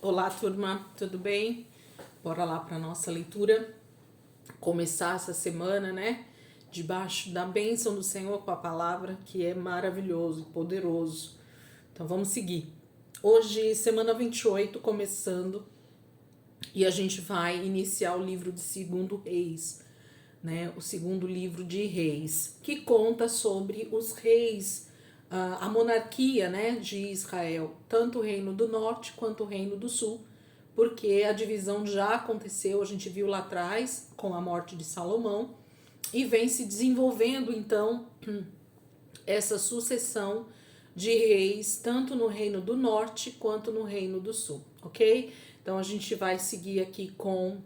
Olá, turma, tudo bem? Bora lá para nossa leitura. Começar essa semana, né? Debaixo da bênção do Senhor com a palavra, que é maravilhoso, poderoso. Então vamos seguir. Hoje, semana 28, começando, e a gente vai iniciar o livro de 2 Reis, né? O segundo livro de Reis, que conta sobre os reis, a monarquia, né, de Israel, tanto o reino do norte quanto o reino do sul, porque a divisão já aconteceu, a gente viu lá atrás com a morte de Salomão, e vem se desenvolvendo então essa sucessão de reis, tanto no reino do norte quanto no reino do sul, ok? Então a gente vai seguir aqui com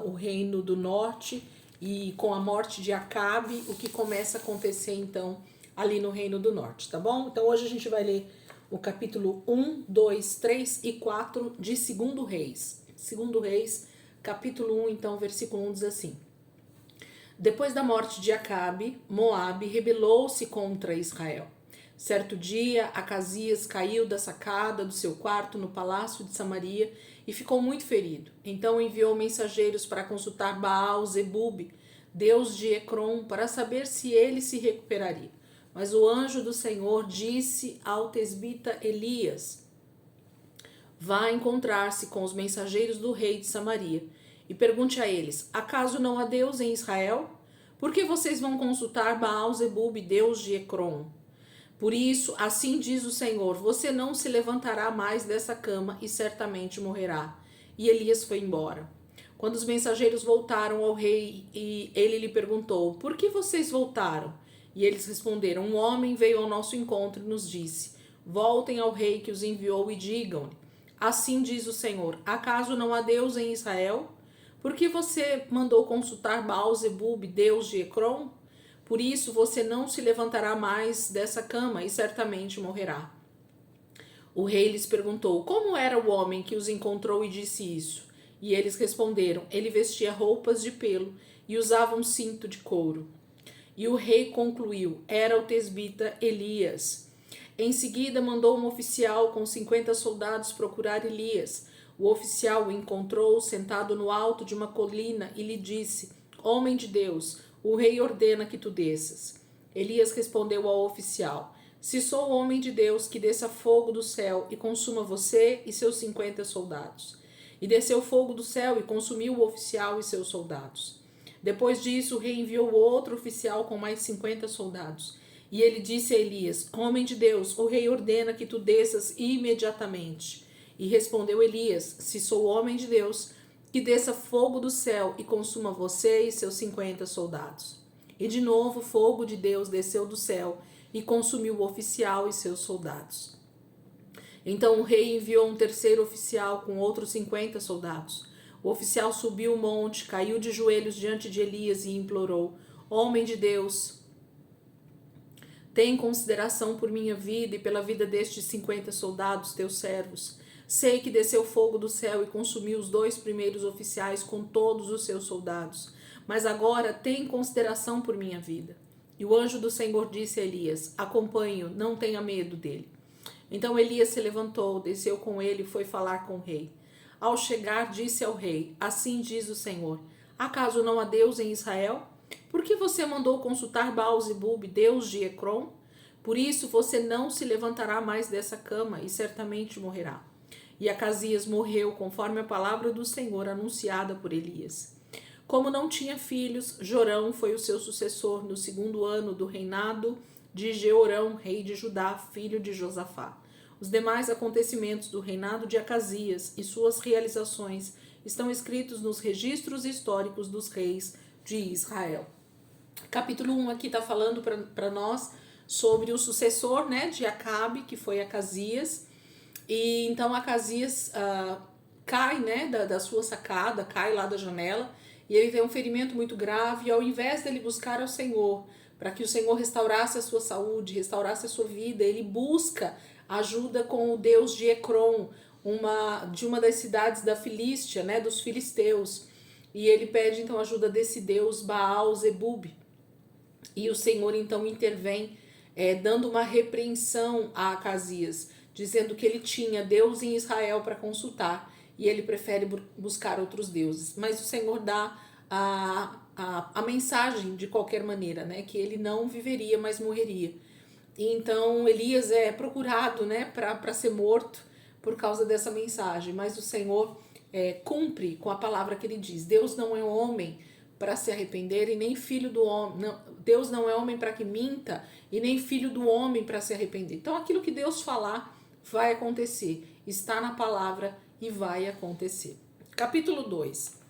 o reino do norte e com a morte de Acabe, o que começa a acontecer então ali no reino do norte, tá bom? Então hoje a gente vai ler o capítulo 1, 2, 3 e 4 de 2 Reis. 2 Reis, capítulo 1, então, versículo 1 diz assim: Depois da morte de Acabe, Moabe rebelou-se contra Israel. Certo dia, Acasias caiu da sacada do seu quarto no palácio de Samaria e ficou muito ferido. Então enviou mensageiros para consultar Baal-zebub, deus de Ecrom, para saber se ele se recuperaria. Mas o anjo do Senhor disse ao tesbita Elias: Vá encontrar-se com os mensageiros do rei de Samaria e pergunte a eles: acaso não há Deus em Israel? Por que vocês vão consultar Baal-zebub, deus de Ecrom? Por isso, assim diz o Senhor: você não se levantará mais dessa cama e certamente morrerá. E Elias foi embora. Quando os mensageiros voltaram ao rei, e ele lhe perguntou: por que vocês voltaram? E eles responderam: um homem veio ao nosso encontro e nos disse: voltem ao rei que os enviou e digam-lhe: assim diz o Senhor: acaso não há Deus em Israel? Por que você mandou consultar Baal-zebub, deus de Ecrom? Por isso você não se levantará mais dessa cama e certamente morrerá. O rei lhes perguntou: como era o homem que os encontrou e disse isso? E eles responderam: ele vestia roupas de pelo e usava um cinto de couro. E o rei concluiu: era o tesbita Elias. Em seguida mandou um oficial com 50 soldados procurar Elias. O oficial o encontrou sentado no alto de uma colina e lhe disse: homem de Deus, o rei ordena que tu desças. Elias respondeu ao oficial: se sou homem de Deus, que desça fogo do céu e consuma você e seus 50 soldados. E desceu fogo do céu e consumiu o oficial e seus soldados. Depois disso, o rei enviou outro oficial com mais 50 soldados. E ele disse a Elias: homem de Deus, o rei ordena que tu desças imediatamente. E respondeu Elias: se sou homem de Deus, que desça fogo do céu e consuma você e seus 50 soldados. E de novo fogo de Deus desceu do céu e consumiu o oficial e seus soldados. Então o rei enviou um terceiro oficial com outros 50 soldados. O oficial subiu o monte, caiu de joelhos diante de Elias e implorou: homem de Deus, tem consideração por minha vida e pela vida destes 50 soldados, teus servos. Sei que desceu fogo do céu e consumiu os 2 primeiros oficiais com todos os seus soldados. Mas agora tem consideração por minha vida. E o anjo do Senhor disse a Elias: acompanhe-o, não tenha medo dele. Então Elias se levantou, desceu com ele e foi falar com o rei. Ao chegar, disse ao rei: assim diz o Senhor: acaso não há Deus em Israel? Por que você mandou consultar Baal-zebub, deus de Ecrom? Por isso você não se levantará mais dessa cama e certamente morrerá. E Acasias morreu conforme a palavra do Senhor anunciada por Elias. Como não tinha filhos, Jorão foi o seu sucessor no 2º ano do reinado de Jeorão, rei de Judá, filho de Josafá. Os demais acontecimentos do reinado de Acasias e suas realizações estão escritos nos registros históricos dos reis de Israel. Capítulo 1 aqui está falando para nós sobre o sucessor, né, de Acabe, que foi Acasias. E então Acasias cai, né, da sua sacada, cai lá da janela, e ele tem um ferimento muito grave, e ao invés dele buscar ao Senhor, para que o Senhor restaurasse a sua saúde, restaurasse a sua vida, ele busca ajuda com o deus de Ecrom, de uma das cidades da Filístia, né, dos filisteus. E ele pede então ajuda desse deus Baal-zebub. E o Senhor então intervém, dando uma repreensão a Acasias, dizendo que ele tinha Deus em Israel para consultar e ele prefere buscar outros deuses. Mas o Senhor dá a mensagem de qualquer maneira, né? Que ele não viveria, mas morreria. E então Elias é procurado, né, para ser morto por causa dessa mensagem. Mas o Senhor cumpre com a palavra que ele diz. Deus não é homem para se arrepender e nem filho do homem. Deus não é homem para que minta e nem filho do homem para se arrepender. Então aquilo que Deus falar vai acontecer. Está na palavra e vai acontecer. Capítulo 2.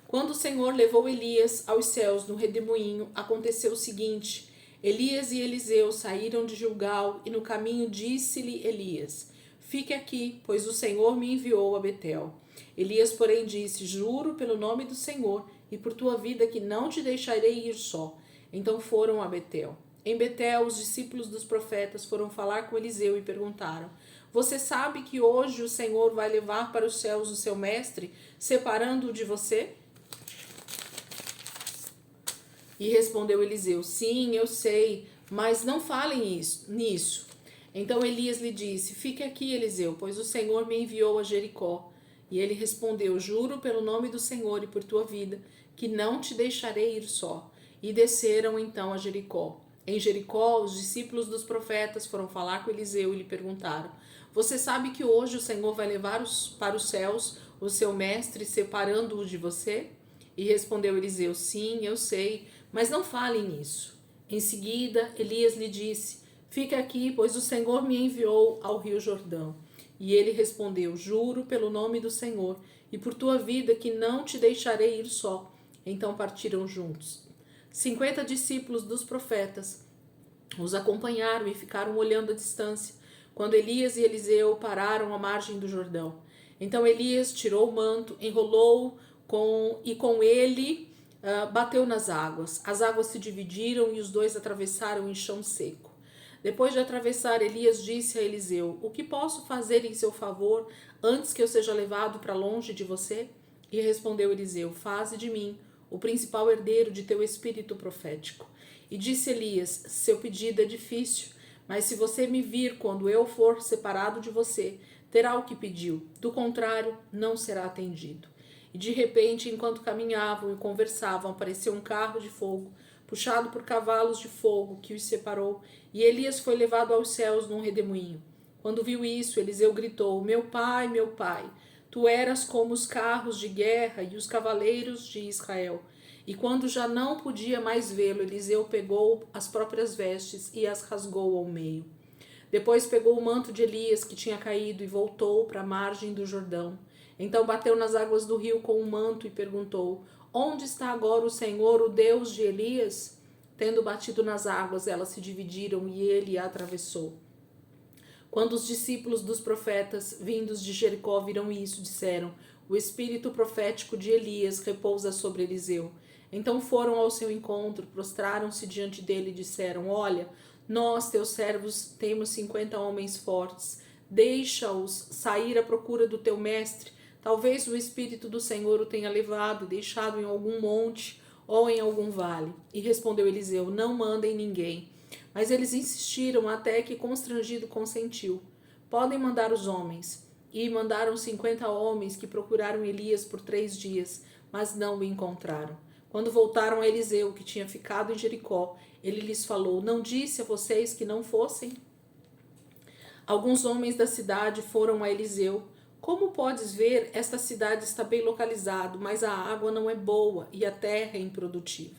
Quando o Senhor levou Elias aos céus no redemoinho, aconteceu o seguinte: Elias e Eliseu saíram de Gilgal e no caminho disse-lhe Elias: Fique aqui, pois o Senhor me enviou a Betel. Elias, porém, disse: Juro pelo nome do Senhor e por tua vida que não te deixarei ir só. Então foram a Betel. Em Betel, os discípulos dos profetas foram falar com Eliseu e perguntaram: Você sabe que hoje o Senhor vai levar para os céus o seu mestre, separando-o de você? E respondeu Eliseu: Sim, eu sei, mas não falem nisso. Então Elias lhe disse: Fique aqui, Eliseu, pois o Senhor me enviou a Jericó. E ele respondeu: Juro pelo nome do Senhor e por tua vida, que não te deixarei ir só. E desceram então a Jericó. Em Jericó, os discípulos dos profetas foram falar com Eliseu e lhe perguntaram: Você sabe que hoje o Senhor vai levar para os céus o seu mestre, separando-o de você? E respondeu Eliseu: Sim, eu sei, mas não falem nisso. Em seguida, Elias lhe disse: Fique aqui, pois o Senhor me enviou ao rio Jordão. E ele respondeu: Juro pelo nome do Senhor e por tua vida que não te deixarei ir só. Então partiram juntos. 50 discípulos dos profetas os acompanharam e ficaram olhando à distância, quando Elias e Eliseu pararam à margem do Jordão. Então Elias tirou o manto, enrolou-o com ele bateu nas águas. As águas se dividiram e os dois atravessaram em chão seco. Depois de atravessar, Elias disse a Eliseu: O que posso fazer em seu favor antes que eu seja levado para longe de você? E respondeu Eliseu: Faze de mim o principal herdeiro de teu espírito profético. E disse Elias: Seu pedido é difícil, mas se você me vir quando eu for separado de você, terá o que pediu. Do contrário, não será atendido. E de repente, enquanto caminhavam e conversavam, apareceu um carro de fogo, puxado por cavalos de fogo, que os separou, e Elias foi levado aos céus num redemoinho. Quando viu isso, Eliseu gritou: meu pai, tu eras como os carros de guerra e os cavaleiros de Israel. E quando já não podia mais vê-lo, Eliseu pegou as próprias vestes e as rasgou ao meio. Depois pegou o manto de Elias que tinha caído e voltou para a margem do Jordão. Então bateu nas águas do rio com o manto e perguntou: Onde está agora o Senhor, o Deus de Elias? Tendo batido nas águas, elas se dividiram e ele a atravessou. Quando os discípulos dos profetas, vindos de Jericó, viram isso, disseram: O espírito profético de Elias repousa sobre Eliseu. Então foram ao seu encontro, prostraram-se diante dele e disseram: Olha, nós, teus servos, temos 50 homens fortes. Deixa-os sair à procura do teu mestre. Talvez o Espírito do Senhor o tenha levado e deixado em algum monte ou em algum vale. E respondeu Eliseu: Não mandem ninguém. Mas eles insistiram até que, constrangido, consentiu. Podem mandar os homens. E mandaram 50 homens que procuraram Elias por 3 dias, mas não o encontraram. Quando voltaram a Eliseu, que tinha ficado em Jericó, ele lhes falou: Não disse a vocês que não fossem? Alguns homens da cidade foram a Eliseu. Como podes ver, esta cidade está bem localizada, mas a água não é boa e a terra é improdutiva.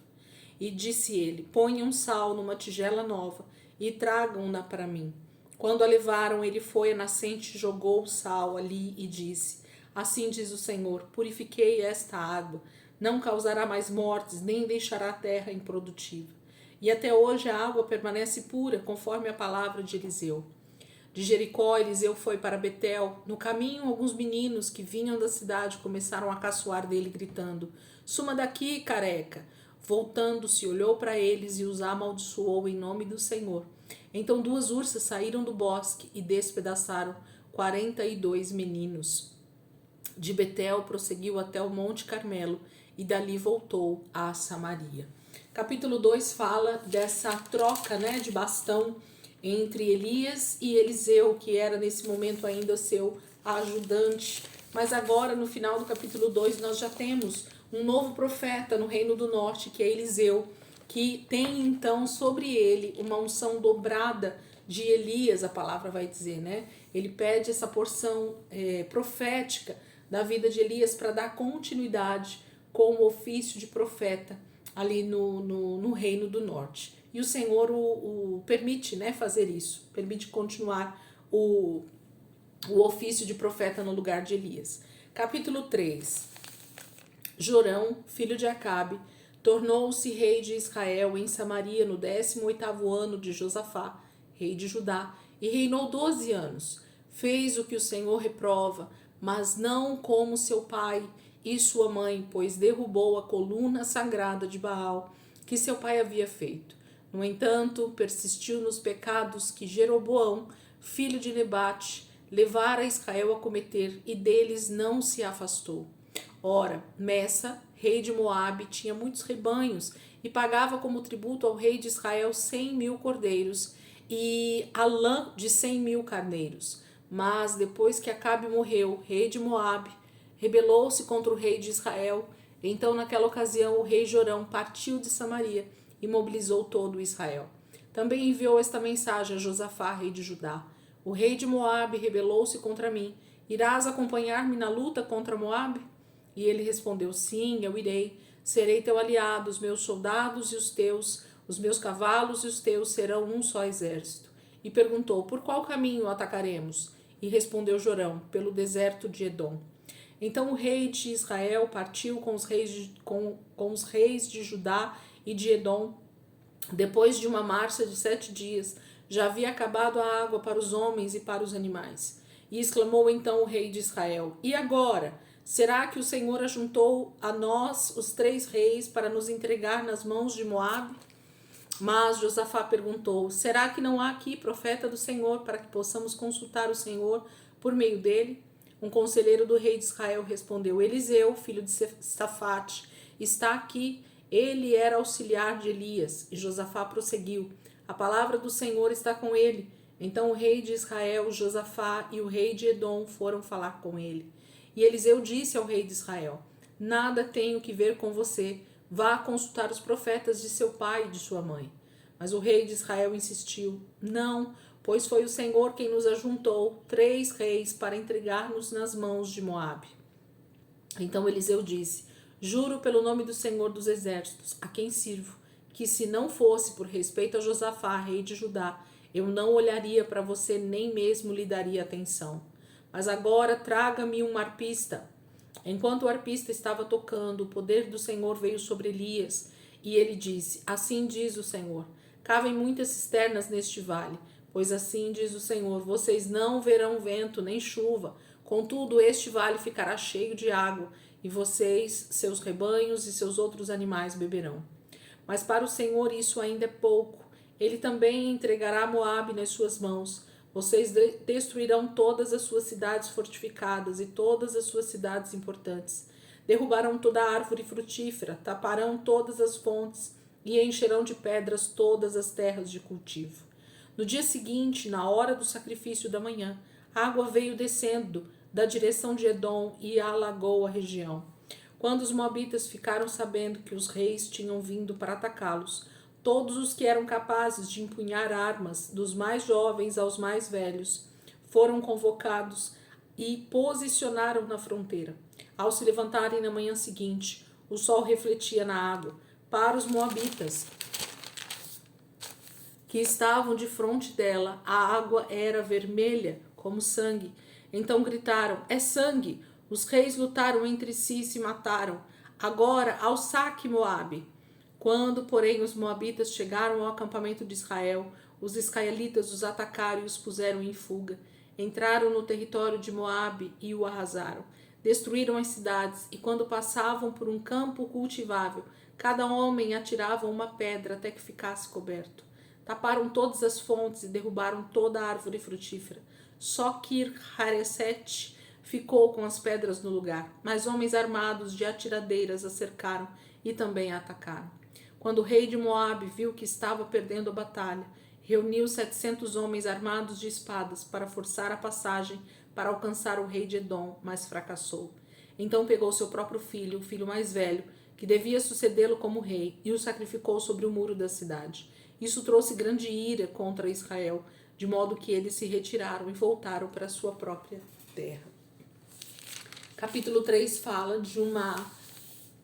E disse ele: Ponham sal numa tigela nova e tragam-na para mim. Quando a levaram, ele foi à nascente, jogou o sal ali e disse: Assim diz o Senhor: Purifiquei esta água, não causará mais mortes, nem deixará a terra improdutiva. E até hoje a água permanece pura, conforme a palavra de Eliseu. De Jericó, Eliseu foi para Betel. No caminho, alguns meninos que vinham da cidade começaram a caçoar dele, gritando: Suma daqui, careca! Voltando-se, olhou para eles e os amaldiçoou em nome do Senhor. Então 2 ursas saíram do bosque e despedaçaram 42 meninos. De Betel prosseguiu até o Monte Carmelo e dali voltou a Samaria. Capítulo 2 fala dessa troca, de bastão entre Elias e Eliseu, que era nesse momento ainda seu ajudante. Mas agora, no final do capítulo 2, nós já temos um novo profeta no Reino do Norte, que é Eliseu, que tem então sobre ele uma unção dobrada de Elias, a palavra vai dizer, né? Ele pede essa porção profética da vida de Elias para dar continuidade com o ofício de profeta ali no Reino do Norte. E o Senhor o permite, né, fazer isso, permite continuar o ofício de profeta no lugar de Elias. Capítulo 3. Jorão, filho de Acabe, tornou-se rei de Israel em Samaria no 18º ano de Josafá, rei de Judá, e reinou 12 anos. Fez o que o Senhor reprova, mas não como seu pai e sua mãe, pois derrubou a coluna sagrada de Baal que seu pai havia feito. No entanto, persistiu nos pecados que Jeroboão, filho de Nebate, levara Israel a cometer, e deles não se afastou. Ora, Messa, rei de Moabe, tinha muitos rebanhos e pagava como tributo ao rei de Israel 100.000 cordeiros e a lã de 100.000 carneiros. Mas depois que Acabe morreu, rei de Moabe, rebelou-se contra o rei de Israel. Então, naquela ocasião, o rei Jorão partiu de Samaria e mobilizou todo o Israel. Também enviou esta mensagem a Josafá, rei de Judá: o rei de Moabe rebelou-se contra mim. Irás acompanhar-me na luta contra Moabe? E ele respondeu: sim, eu irei. Serei teu aliado, os meus soldados e os teus, os meus cavalos e os teus serão um só exército. E perguntou: por qual caminho atacaremos? E respondeu Jorão: pelo deserto de Edom. Então o rei de Israel partiu com os reis de Judá e de Edom. Depois de uma marcha de 7 dias, já havia acabado a água para os homens e para os animais. E exclamou então o rei de Israel: e agora? Será que o Senhor ajuntou a nós os 3 reis para nos entregar nas mãos de Moabe? Mas Josafá perguntou: será que não há aqui profeta do Senhor para que possamos consultar o Senhor por meio dele? Um conselheiro do rei de Israel respondeu: Eliseu, filho de Safate, está aqui. Ele era auxiliar de Elias. E Josafá prosseguiu: a palavra do Senhor está com ele. Então o rei de Israel, Josafá, e o rei de Edom foram falar com ele. E Eliseu disse ao rei de Israel: nada tenho que ver com você. Vá consultar os profetas de seu pai e de sua mãe. Mas o rei de Israel insistiu: não, pois foi o Senhor quem nos ajuntou 3 reis para entregar-nos nas mãos de Moabe. Então Eliseu disse: juro pelo nome do Senhor dos exércitos, a quem sirvo, que se não fosse por respeito a Josafá, rei de Judá, eu não olharia para você, nem mesmo lhe daria atenção. Mas agora traga-me um arpista. Enquanto o arpista estava tocando, o poder do Senhor veio sobre Elias, e ele disse: assim diz o Senhor, cavem muitas cisternas neste vale, pois assim diz o Senhor, vocês não verão vento nem chuva, contudo este vale ficará cheio de água, e vocês, seus rebanhos e seus outros animais beberão. Mas para o Senhor isso ainda é pouco. Ele também entregará Moabe nas suas mãos. Vocês destruirão todas as suas cidades fortificadas e todas as suas cidades importantes. Derrubarão toda a árvore frutífera, taparão todas as fontes e encherão de pedras todas as terras de cultivo. No dia seguinte, na hora do sacrifício da manhã, a água veio descendo da direção de Edom e alagou a região. Quando os moabitas ficaram sabendo que os reis tinham vindo para atacá-los, todos os que eram capazes de empunhar armas, dos mais jovens aos mais velhos, foram convocados e posicionaram na fronteira. Ao se levantarem na manhã seguinte, o sol refletia na água. Para os moabitas que estavam de frente dela, a água era vermelha como sangue. Então gritaram: é sangue! Os reis lutaram entre si e se mataram. Agora ao saque, Moabe! Quando, porém, os moabitas chegaram ao acampamento de Israel, os israelitas os atacaram e os puseram em fuga. Entraram no território de Moabe e o arrasaram. Destruíram as cidades, e quando passavam por um campo cultivável, cada homem atirava uma pedra até que ficasse coberto. Taparam todas as fontes e derrubaram toda a árvore frutífera. Só Kir-Hareset ficou com as pedras no lugar, mas homens armados de atiradeiras a cercaram e também a atacaram. Quando o rei de Moabe viu que estava perdendo a batalha, reuniu 700 homens armados de espadas para forçar a passagem para alcançar o rei de Edom, mas fracassou. Então pegou seu próprio filho, o filho mais velho, que devia sucedê-lo como rei, e o sacrificou sobre o muro da cidade. Isso trouxe grande ira contra Israel, de modo que eles se retiraram e voltaram para sua própria terra. Capítulo 3 fala de uma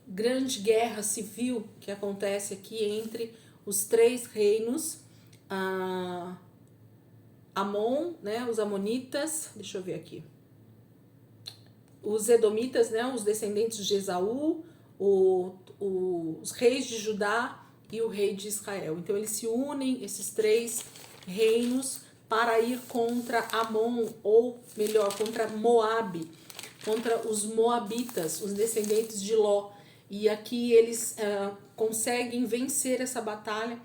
grande guerra civil que acontece aqui entre os três reinos, Amon, né, os amonitas, deixa eu ver aqui, os edomitas, né, os descendentes de Esaú, os reis de Judá e o rei de Israel. Então eles se unem, esses três reinos, para ir contra Amon, ou melhor, contra Moabe, contra os moabitas, os descendentes de Ló. E aqui eles conseguem vencer essa batalha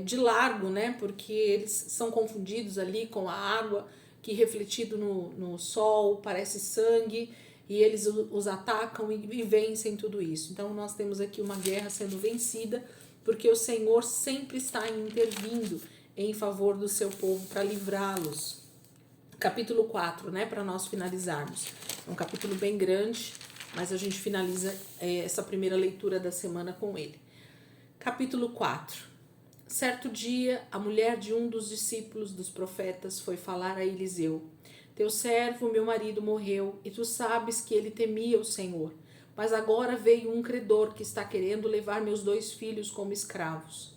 de largo, né? Porque eles são confundidos ali com a água que refletido no sol parece sangue, e eles os atacam e vencem tudo isso. Então nós temos aqui uma guerra sendo vencida, porque o Senhor sempre está intervindo em favor do seu povo para livrá-los. Capítulo 4, né, para nós finalizarmos. É um capítulo bem grande, mas a gente finaliza essa primeira leitura da semana com ele. Capítulo 4. Certo dia, a mulher de um dos discípulos dos profetas foi falar a Eliseu: Teu servo, meu marido, morreu, e tu sabes que ele temia o Senhor. Mas agora veio um credor que está querendo levar meus 2 filhos como escravos.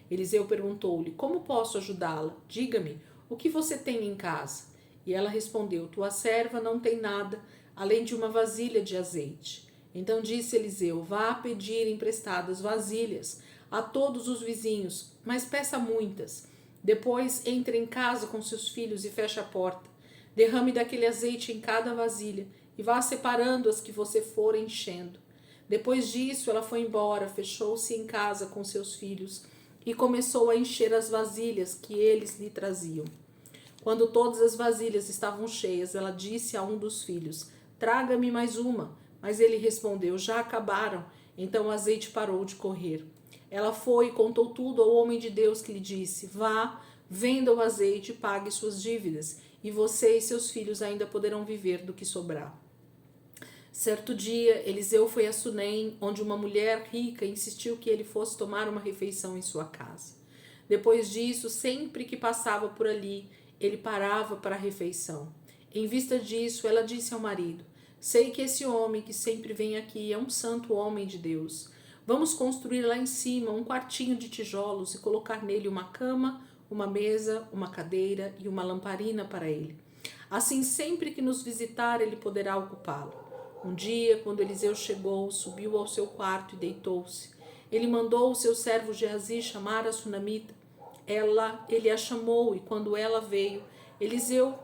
Eliseu perguntou-lhe: Como posso ajudá-la? Diga-me, o que você tem em casa? E ela respondeu: Tua serva não tem nada, além de uma vasilha de azeite. Então disse Eliseu: Vá pedir emprestadas vasilhas a todos os vizinhos, mas peça muitas. Depois entre em casa com seus filhos e feche a porta. Derrame daquele azeite em cada vasilha e vá separando as que você for enchendo. Depois disso ela foi embora, fechou-se em casa com seus filhos e começou a encher as vasilhas que eles lhe traziam. Quando todas as vasilhas estavam cheias, ela disse a um dos filhos: Traga-me mais uma. Mas ele respondeu: Já acabaram. Então o azeite parou de correr. Ela foi e contou tudo ao homem de Deus, que lhe disse: Vá, venda o azeite e pague suas dívidas, e você e seus filhos ainda poderão viver do que sobrar. Certo dia, Eliseu foi a Sunem, onde uma mulher rica insistiu que ele fosse tomar uma refeição em sua casa. Depois disso, sempre que passava por ali, ele parava para a refeição. Em vista disso, ela disse ao marido: Sei que esse homem que sempre vem aqui é um santo homem de Deus. Vamos construir lá em cima um quartinho de tijolos e colocar nele uma cama, uma mesa, uma cadeira e uma lamparina para ele. Assim, sempre que nos visitar, ele poderá ocupá-lo. Um dia, quando Eliseu chegou, subiu ao seu quarto e deitou-se. Ele mandou o seu servo Geazi chamar a sunamita. Ele a chamou, e quando ela veio, Eliseu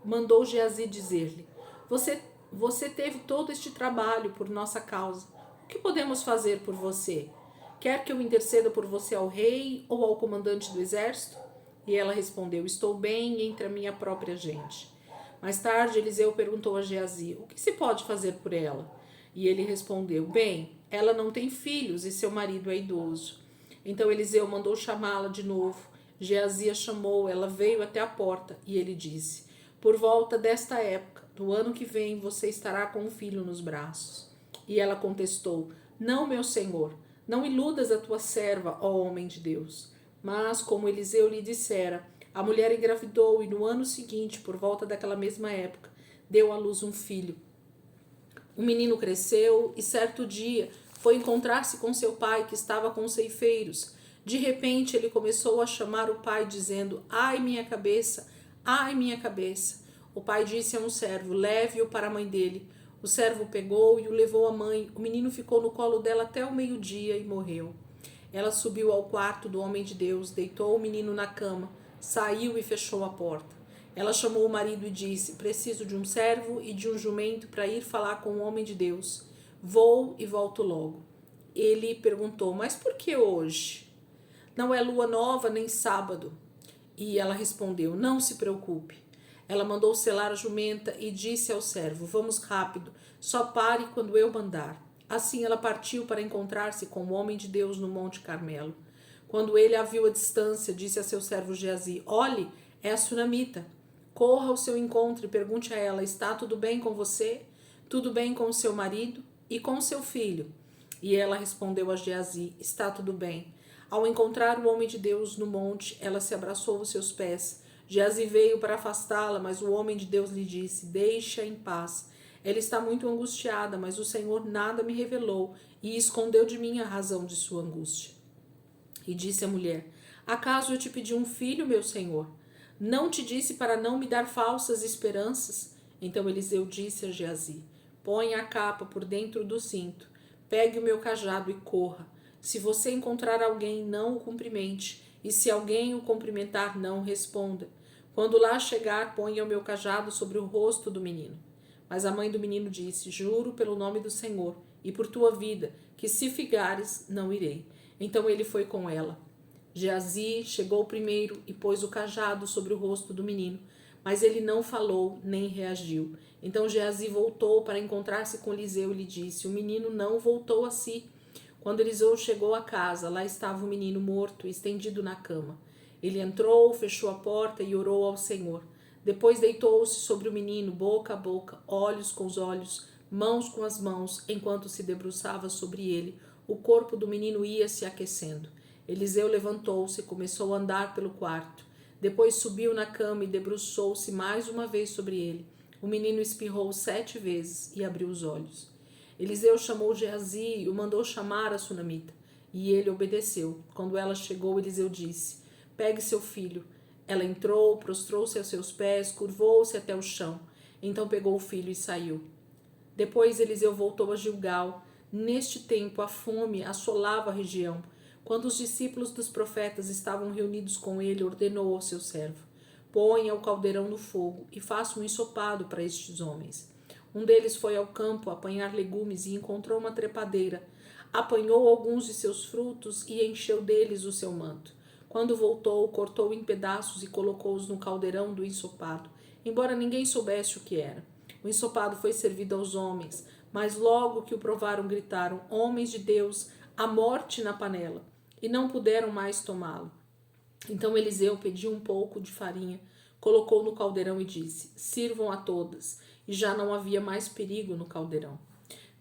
mandou Geazi dizer-lhe: Você teve todo este trabalho por nossa causa. O que podemos fazer por você? Quer que eu interceda por você ao rei ou ao comandante do exército? E ela respondeu: Estou bem entre a minha própria gente. Mais tarde, Eliseu perguntou a Geazi: O que se pode fazer por ela? E ele respondeu: Bem, ela não tem filhos e seu marido é idoso. Então Eliseu mandou chamá-la de novo. Geazi a chamou, ela veio até a porta e ele disse: Por volta desta época, do ano que vem, você estará com um filho nos braços. E ela contestou: Não, meu senhor, não iludas a tua serva, ó homem de Deus. Mas, como Eliseu lhe dissera, a mulher engravidou e no ano seguinte, por volta daquela mesma época, deu à luz um filho. O menino cresceu e certo dia foi encontrar-se com seu pai, que estava com os ceifeiros. De repente ele começou a chamar o pai, dizendo: Ai, minha cabeça! Ai, minha cabeça! O pai disse a um servo: Leve-o para a mãe dele. O servo pegou e o levou à mãe. O menino ficou no colo dela até o meio-dia e morreu. Ela subiu ao quarto do homem de Deus, deitou o menino na cama, saiu e fechou a porta. Ela chamou o marido e disse: Preciso de um servo e de um jumento para ir falar com o homem de Deus. Vou e volto logo. Ele perguntou: Mas por que hoje? Não é lua nova nem sábado. E ela respondeu: Não se preocupe. Ela mandou selar a jumenta e disse ao servo: Vamos rápido, só pare quando eu mandar. Assim ela partiu para encontrar-se com o homem de Deus no Monte Carmelo. Quando ele a viu à distância, disse a seu servo Geazi: olhe, é a sunamita. Corra ao seu encontro e pergunte a ela: está tudo bem com você? Tudo bem com o seu marido e com seu filho? E ela respondeu a Geazi: está tudo bem. Ao encontrar o homem de Deus no monte, ela se abraçou aos seus pés. Geazi veio para afastá-la, mas o homem de Deus lhe disse: deixa em paz. Ela está muito angustiada, mas o Senhor nada me revelou e escondeu de mim a razão de sua angústia. E disse a mulher: acaso eu te pedi um filho, meu senhor? Não te disse para não me dar falsas esperanças? Então Eliseu disse a Geazi: põe a capa por dentro do cinto, pegue o meu cajado e corra. Se você encontrar alguém, não o cumprimente, e se alguém o cumprimentar, não responda. Quando lá chegar, ponha o meu cajado sobre o rosto do menino. Mas a mãe do menino disse: juro pelo nome do Senhor e por tua vida, que se figares, não irei. Então ele foi com ela. Geazi chegou primeiro e pôs o cajado sobre o rosto do menino, mas ele não falou nem reagiu. Então Geazi voltou para encontrar-se com Eliseu e lhe disse: o menino não voltou a si. Quando Eliseu chegou à casa, lá estava o menino morto, estendido na cama. Ele entrou, fechou a porta e orou ao Senhor. Depois deitou-se sobre o menino, boca a boca, olhos com os olhos, mãos com as mãos, enquanto se debruçava sobre ele. O corpo do menino ia se aquecendo. Eliseu levantou-se e começou a andar pelo quarto. Depois subiu na cama e debruçou-se mais uma vez sobre ele. O menino espirrou 7 vezes e abriu os olhos. Eliseu chamou Geazi e o mandou chamar a sunamita. E ele obedeceu. Quando ela chegou, Eliseu disse: pegue seu filho. Ela entrou, prostrou-se aos seus pés, curvou-se até o chão. Então pegou o filho e saiu. Depois Eliseu voltou a Gilgal. Neste tempo a fome assolava a região. Quando os discípulos dos profetas estavam reunidos com ele, ordenou ao seu servo: ponha o caldeirão no fogo e faça um ensopado para estes homens. Um deles foi ao campo apanhar legumes e encontrou uma trepadeira. Apanhou alguns de seus frutos e encheu deles o seu manto. Quando voltou, cortou em pedaços e colocou-os no caldeirão do ensopado, embora ninguém soubesse o que era. O ensopado foi servido aos homens, mas logo que o provaram, gritaram: homens de Deus, a morte na panela! E não puderam mais tomá-lo. Então Eliseu pediu um pouco de farinha, colocou no caldeirão e disse: sirvam a todas. E já não havia mais perigo no caldeirão.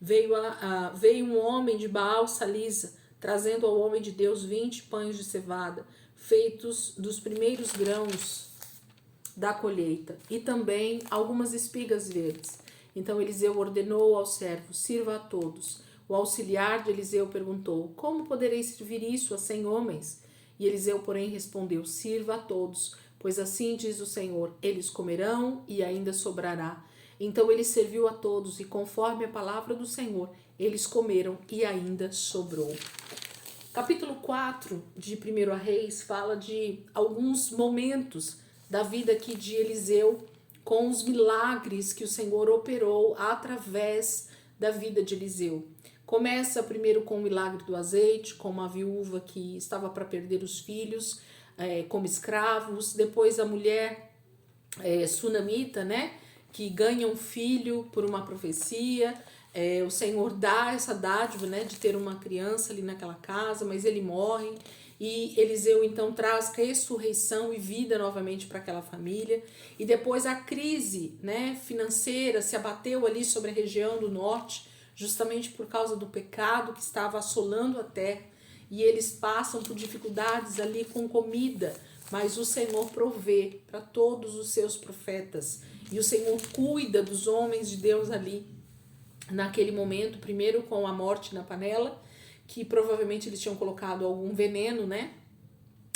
Veio um homem de Baal Salisa, trazendo ao homem de Deus 20 pães de cevada, feitos dos primeiros grãos da colheita, e também algumas espigas verdes. Então Eliseu ordenou ao servo: sirva a todos. O auxiliar de Eliseu perguntou: como poderei servir isso a 100 homens? E Eliseu, porém, respondeu: sirva a todos, pois assim diz o Senhor: eles comerão e ainda sobrará. Então ele serviu a todos, e conforme a palavra do Senhor, eles comeram e ainda sobrou. Capítulo 4 de 1 Reis fala de alguns momentos da vida aqui de Eliseu, com os milagres que o Senhor operou através da vida de Eliseu. Começa primeiro com o milagre do azeite, com uma viúva que estava para perder os filhos como escravos. Depois a mulher sunamita, né, que ganha um filho por uma profecia. O Senhor dá essa dádiva, né, de ter uma criança ali naquela casa, mas ele morre. E Eliseu então traz ressurreição e vida novamente para aquela família. E depois a crise, né, financeira se abateu ali sobre a região do norte, justamente por causa do pecado que estava assolando a terra. E eles passam por dificuldades ali com comida, mas o Senhor provê para todos os seus profetas. E o Senhor cuida dos homens de Deus ali naquele momento, primeiro com a morte na panela, que provavelmente eles tinham colocado algum veneno, né?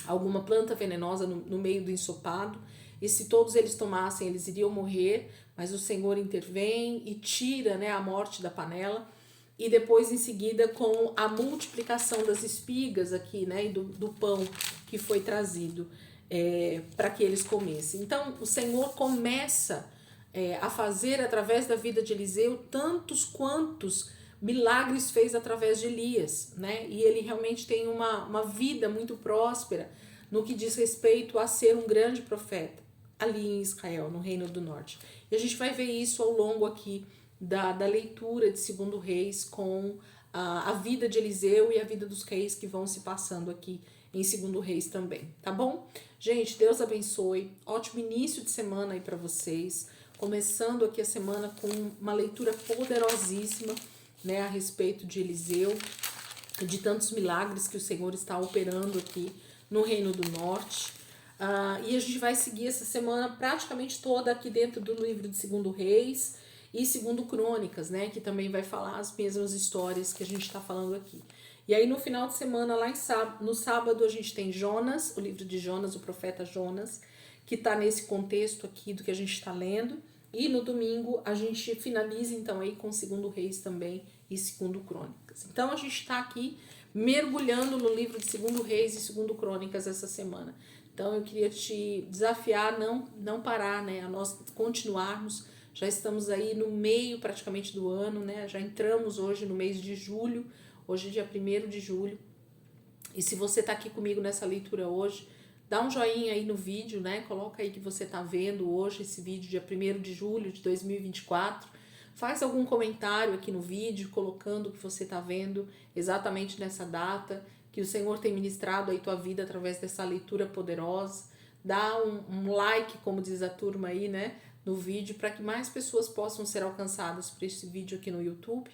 Alguma planta venenosa no meio do ensopado. E se todos eles tomassem, eles iriam morrer, mas o Senhor intervém e tira, né, a morte da panela. E depois, em seguida, com a multiplicação das espigas aqui, né, e do pão que foi trazido para que eles comessem. Então, o Senhor começa a fazer, através da vida de Eliseu, tantos quantos milagres fez através de Elias, né? E ele realmente tem uma vida muito próspera no que diz respeito a ser um grande profeta ali em Israel, no Reino do Norte. E a gente vai ver isso ao longo aqui da leitura de 2 Reis, com a vida de Eliseu e a vida dos reis que vão se passando aqui em 2 Reis também, tá bom? Gente, Deus abençoe. Ótimo início de semana aí para vocês. Começando aqui a semana com uma leitura poderosíssima, né, a respeito de Eliseu, de tantos milagres que o Senhor está operando aqui no Reino do Norte. E a gente vai seguir essa semana praticamente toda aqui dentro do livro de 2 Reis e 2 Crônicas, né, que também vai falar as mesmas histórias que a gente está falando aqui. E aí no final de semana, lá no sábado, a gente tem Jonas, o livro de Jonas, o profeta Jonas, que está nesse contexto aqui do que a gente está lendo. E no domingo a gente finaliza então aí com 2 Reis também e 2 Crônicas. Então a gente está aqui mergulhando no livro de 2 Reis e 2 Crônicas essa semana. Então eu queria te desafiar a não parar, né, a nós continuarmos. Já estamos aí no meio praticamente do ano, né? Já entramos hoje no mês de julho, hoje é dia 1º de julho. E se você está aqui comigo nessa leitura hoje, dá um joinha aí no vídeo, né? Coloca aí que você está vendo hoje esse vídeo, dia 1º de julho de 2024. Faz algum comentário aqui no vídeo, colocando o que você está vendo exatamente nessa data, que o Senhor tem ministrado aí tua vida através dessa leitura poderosa. Dá um like, como diz a turma aí, né? No vídeo, para que mais pessoas possam ser alcançadas por esse vídeo aqui no YouTube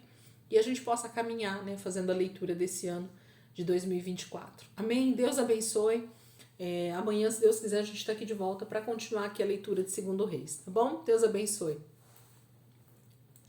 e a gente possa caminhar, né? Fazendo a leitura desse ano de 2024. Amém? Deus abençoe. Amanhã, se Deus quiser, a gente está aqui de volta para continuar aqui a leitura de 2 Reis, tá bom? Deus abençoe.